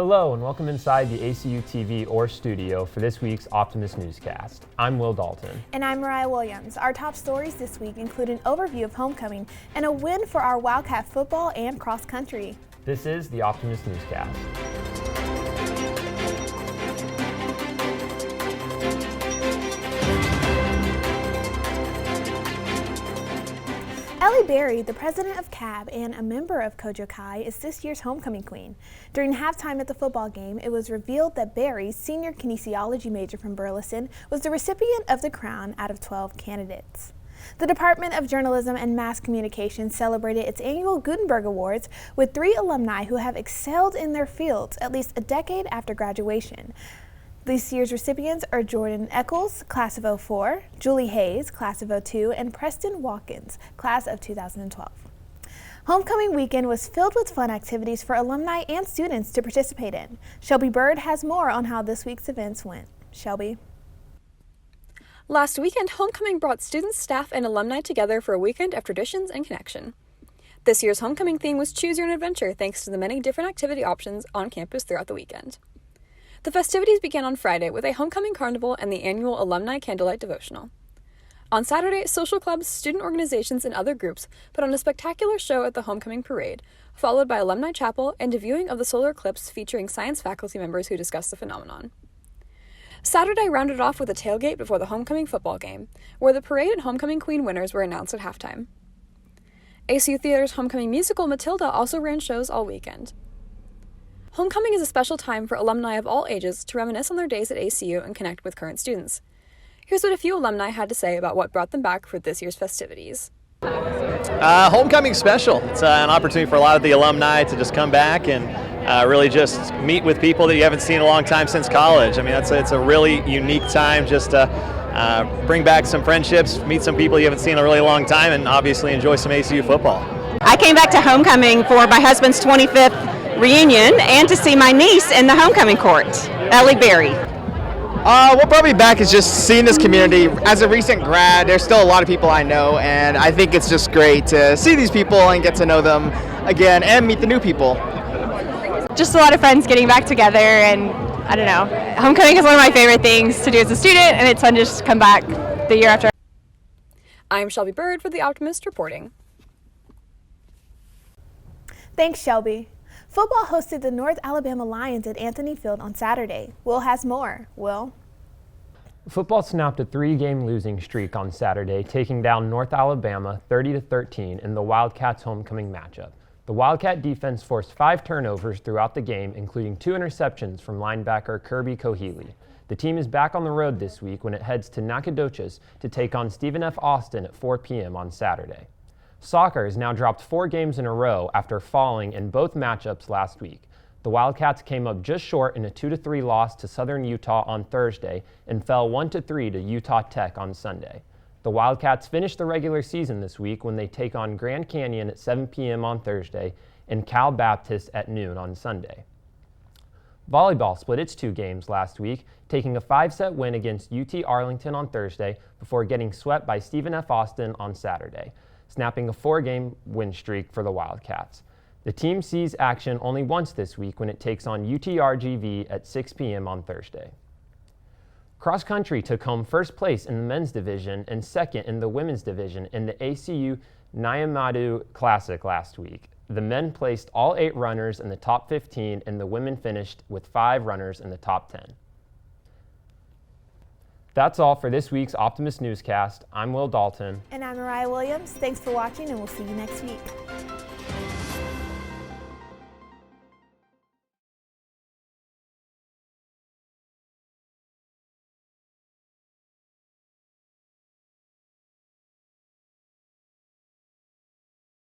Hello and welcome inside the ACU TV or studio for this week's Optimist Newscast. I'm Will Dalton. And I'm Mariah Williams. Our top stories this week include an overview of homecoming and a win for our Wildcat football and cross country. This is the Optimist Newscast. Ellie Berry, the president of CAB and a member of Kojo Kai, is this year's homecoming queen. During halftime at the football game, it was revealed that Berry, senior kinesiology major from Burleson, was the recipient of the crown out of 12 candidates. The Department of Journalism and Mass Communication celebrated its annual Gutenberg Awards with 3 alumni who have excelled in their fields at least a decade after graduation. This year's recipients are Jordan Eccles, class of 04, Julie Hayes, class of 02, and Preston Watkins, class of 2012. Homecoming weekend was filled with fun activities for alumni and students to participate in. Shelby Bird has more on how this week's events went. Shelby. Last weekend, homecoming brought students, staff, and alumni together for a weekend of traditions and connection. This year's homecoming theme was Choose Your Own Adventure, thanks to the many different activity options on campus throughout the weekend. The festivities began on Friday with a homecoming carnival and the annual alumni candlelight devotional. On Saturday, social clubs, student organizations, and other groups put on a spectacular show at the homecoming parade, followed by alumni chapel and a viewing of the solar eclipse featuring science faculty members who discussed the phenomenon. Saturday rounded off with a tailgate before the homecoming football game, where the parade and homecoming queen winners were announced at halftime. ACU Theater's homecoming musical Matilda also ran shows all weekend. Homecoming is a special time for alumni of all ages to reminisce on their days at ACU and connect with current students. Here's what a few alumni had to say about what brought them back for this year's festivities. Homecoming special. It's an opportunity for a lot of the alumni to just come back and really just meet with people that you haven't seen in a long time since college. I mean, it's a really unique time just to bring back some friendships, meet some people you haven't seen in a really long time, and obviously enjoy some ACU football. I came back to homecoming for my husband's 25th reunion and to see my niece in the homecoming court, Ellie Berry. What brought me back is just seeing this community. As a recent grad, there's still a lot of people I know, and I think it's just great to see these people and get to know them again and meet the new people. Just a lot of friends getting back together, and I don't know. Homecoming is one of my favorite things to do as a student, and it's fun to just come back the year after. I'm Shelby Bird for The Optimist reporting. Thanks, Shelby. Football hosted the North Alabama Lions at Anthony Field on Saturday. Will has more. Will? Football snapped a 3-game losing streak on Saturday, taking down North Alabama 30-13 in the Wildcats' homecoming matchup. The Wildcat defense forced 5 turnovers throughout the game, including 2 interceptions from linebacker Kirby Kohili. The team is back on the road this week when it heads to Nacogdoches to take on Stephen F. Austin at 4 p.m. on Saturday. Soccer has now dropped 4 games in a row after falling in both matchups last week. The Wildcats came up just short in a 2-3 loss to Southern Utah on Thursday and fell 1-3 to Utah Tech on Sunday. The Wildcats finish the regular season this week when they take on Grand Canyon at 7 p.m. on Thursday and Cal Baptist at noon on Sunday. Volleyball split its 2 games last week, taking a 5-set win against UT Arlington on Thursday before getting swept by Stephen F. Austin on Saturday, snapping a 4-game win streak for the Wildcats. The team sees action only once this week when it takes on UTRGV at 6 p.m. on Thursday. Cross country took home first place in the men's division and second in the women's division in the ACU Nyamadu Classic last week. The men placed all 8 runners in the top 15 and the women finished with 5 runners in the top 10. That's all for this week's Optimist Newscast. I'm Will Dalton. And I'm Mariah Williams. Thanks for watching, and we'll see you next week.